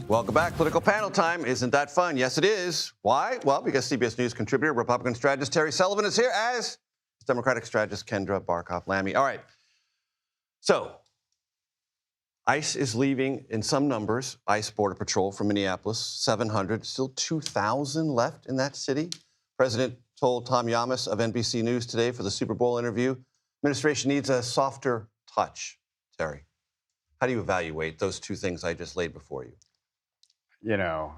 Welcome back. Political panel time. Isn't that fun? Yes, it is. Why? Well, because CBS News contributor, Republican strategist Terry Sullivan is here, as Democratic strategist Kendra, Barkoff, Lamy. All right. So, ICE is leaving in some numbers, ICE Border Patrol from Minneapolis, 700, still 2,000 left in that city. President told Tom Yamas of NBC News today for the Super Bowl interview, administration needs a softer touch. Terry, how do you evaluate those two things I just laid before you? You know,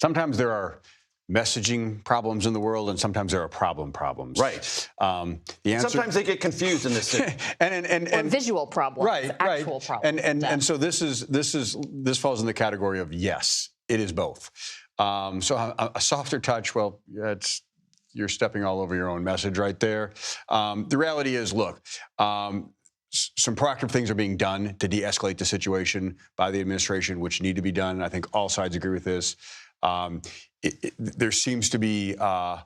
sometimes there are messaging problems in the world, and sometimes there are problems. Right. The answer, sometimes they get confused in this city. and visual problems, actual problems. And so this falls in the category of yes, it is both. So a softer touch, well, you're stepping all over your own message right there. The reality is, look. Some proactive things are being done to de-escalate the situation by the administration, which need to be done. I think all sides agree with this. There seems to be a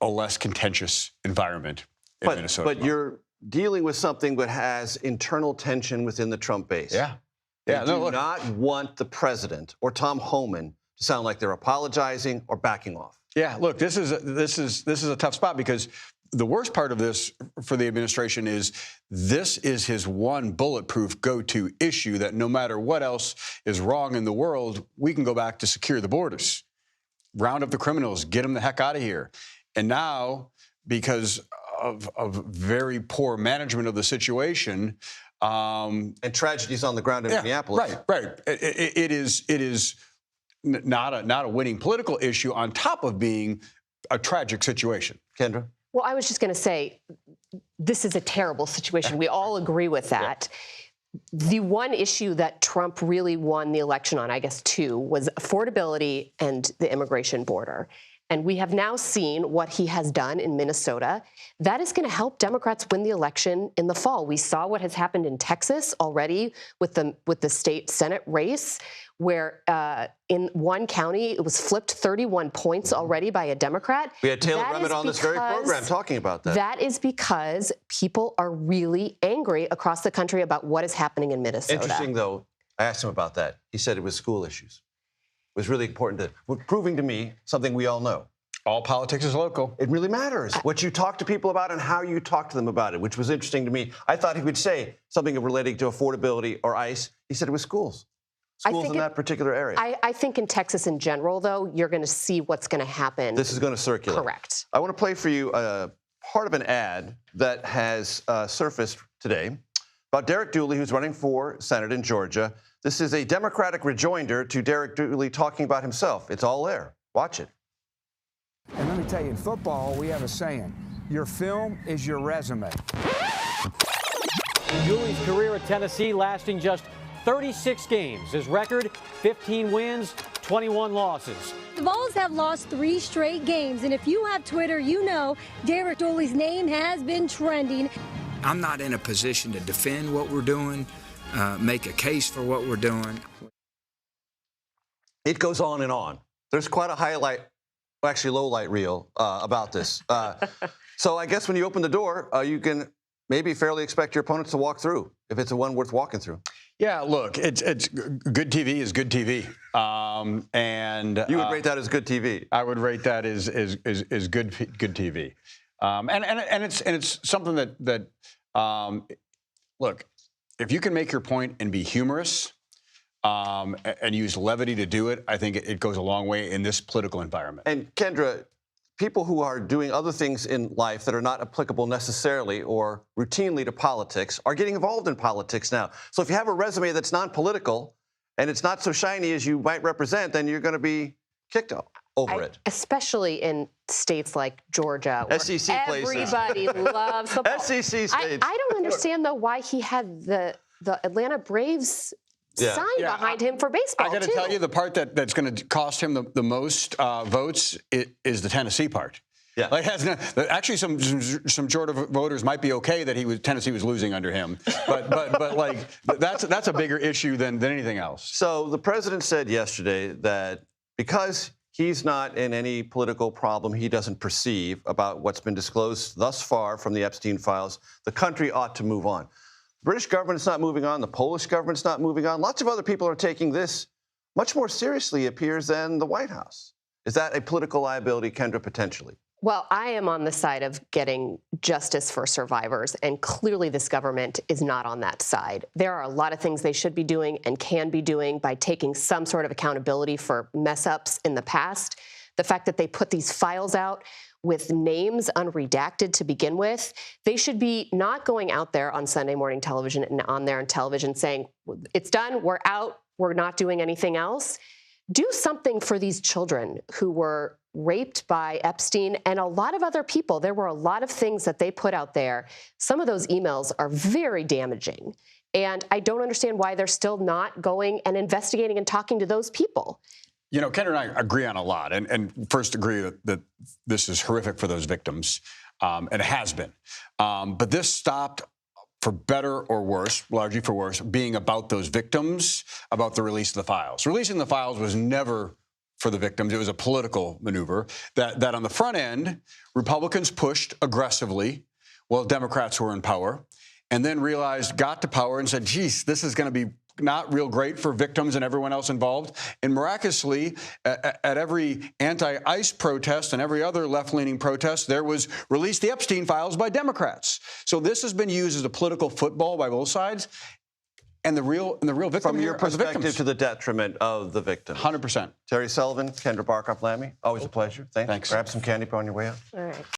less contentious environment in Minnesota. But you're dealing with something that has internal tension within the Trump base. Yeah. They do not want the president or Tom Homan to sound like they're apologizing or backing off. Yeah, look, this is a tough spot because the worst part of this for the administration is this is his one bulletproof go-to issue that no matter what else is wrong in the world, we can go back to secure the borders, round up the criminals, get them the heck out of here. And now, because of very poor management of the situation, and tragedies on the ground in Minneapolis. Right. It is not a winning political issue on top of being a tragic situation. Kendra? Well, I was just going to say, this is a terrible situation. We all agree with that. Yeah. The one issue that Trump really won the election on, I guess two, was affordability and the immigration border. And we have now seen what he has done in Minnesota. That is going to help Democrats win the election in the fall. We saw what has happened in Texas already with the state Senate race, where in one county it was flipped 31 points already by a Democrat. We had Taylor Remmett on this very program talking about that. That is because people are really angry across the country about what is happening in Minnesota. Interesting, though. I asked him about that. He said it was school issues. It was really important proving to me something we all know. All politics is local. It really matters what you talk to people about and how you talk to them about it, which was interesting to me. I thought he would say something relating to affordability or ICE. He said it was schools. Schools in that particular area. I think in Texas in general, though, you're going to see what's going to happen. This is going to circulate. Correct. I want to play for you part of an ad that has surfaced today about Derek Dooley, who's running for Senate in Georgia. This is a Democratic rejoinder to Derek Dooley talking about himself. It's all there. Watch it. And let me tell you, in football, we have a saying, your film is your resume. Dooley's career at Tennessee lasting just 36 games. His record, 15 wins, 21 losses. The Vols have lost 3 straight games, and if you have Twitter, you know Derek Dooley's name has been trending. I'm not in a position to defend what we're doing, make a case for what we're doing. It goes on and on. There's quite a highlight, actually low light reel about this. So I guess when you open the door, you can maybe fairly expect your opponents to walk through, if it's a one worth walking through. Yeah, look, it's good TV is good TV, and you would rate that as good TV. I would rate that as good TV, and it's something that look, if you can make your point and be humorous and use levity to do it, I think it goes a long way in this political environment. And Kendra, people who are doing other things in life that are not applicable necessarily or routinely to politics are getting involved in politics now. So if you have a resume that's non-political and it's not so shiny as you might represent, then you're going to be kicked over it. Especially in states like Georgia, where SEC places. Everybody loves football. SEC states. I don't understand, though, why he had the Atlanta Braves sign behind him for baseball, I got to tell you, the part that's going to cost him the most votes is the Tennessee part. Yeah. Like actually, some Georgia voters might be okay that Tennessee was losing under him, but like that's a bigger issue than anything else. So the president said yesterday that because he's not in any political problem he doesn't perceive about what's been disclosed thus far from the Epstein files, the country ought to move on. British government's not moving on. The Polish government's not moving on. Lots of other people are taking this much more seriously, it appears, than the White House. Is that a political liability, Kendra, potentially? Well, I am on the side of getting justice for survivors, and clearly this government is not on that side. There are a lot of things they should be doing and can be doing by taking some sort of accountability for mess-ups in the past. The fact that they put these files out with names unredacted to begin with, they should be not going out there on Sunday morning television and on there on television saying, it's done, we're out, we're not doing anything else. Do something for these children who were raped by Epstein and a lot of other people. There were a lot of things that they put out there. Some of those emails are very damaging. And I don't understand why they're still not going and investigating and talking to those people. You know, Kendra and I agree on a lot. And first agree that this is horrific for those victims, and it has been. But this stopped, for better or worse, largely for worse, being about those victims, about the release of the files. Releasing the files was never for the victims. It was a political maneuver that on the front end, Republicans pushed aggressively while Democrats were in power, and then realized, got to power and said, geez, this is going to be not real great for victims and everyone else involved. And miraculously, at every anti-ICE protest and every other left-leaning protest, there was release the Epstein files by Democrats. So this has been used as a political football by both sides. And the real victim From your here are the perspective, victims. to the detriment of the victim. 100%. Terry Sullivan, Kendra Barkoff, Lamy, always a pleasure. Thanks. Thanks. Grab some candy on your way out. All right.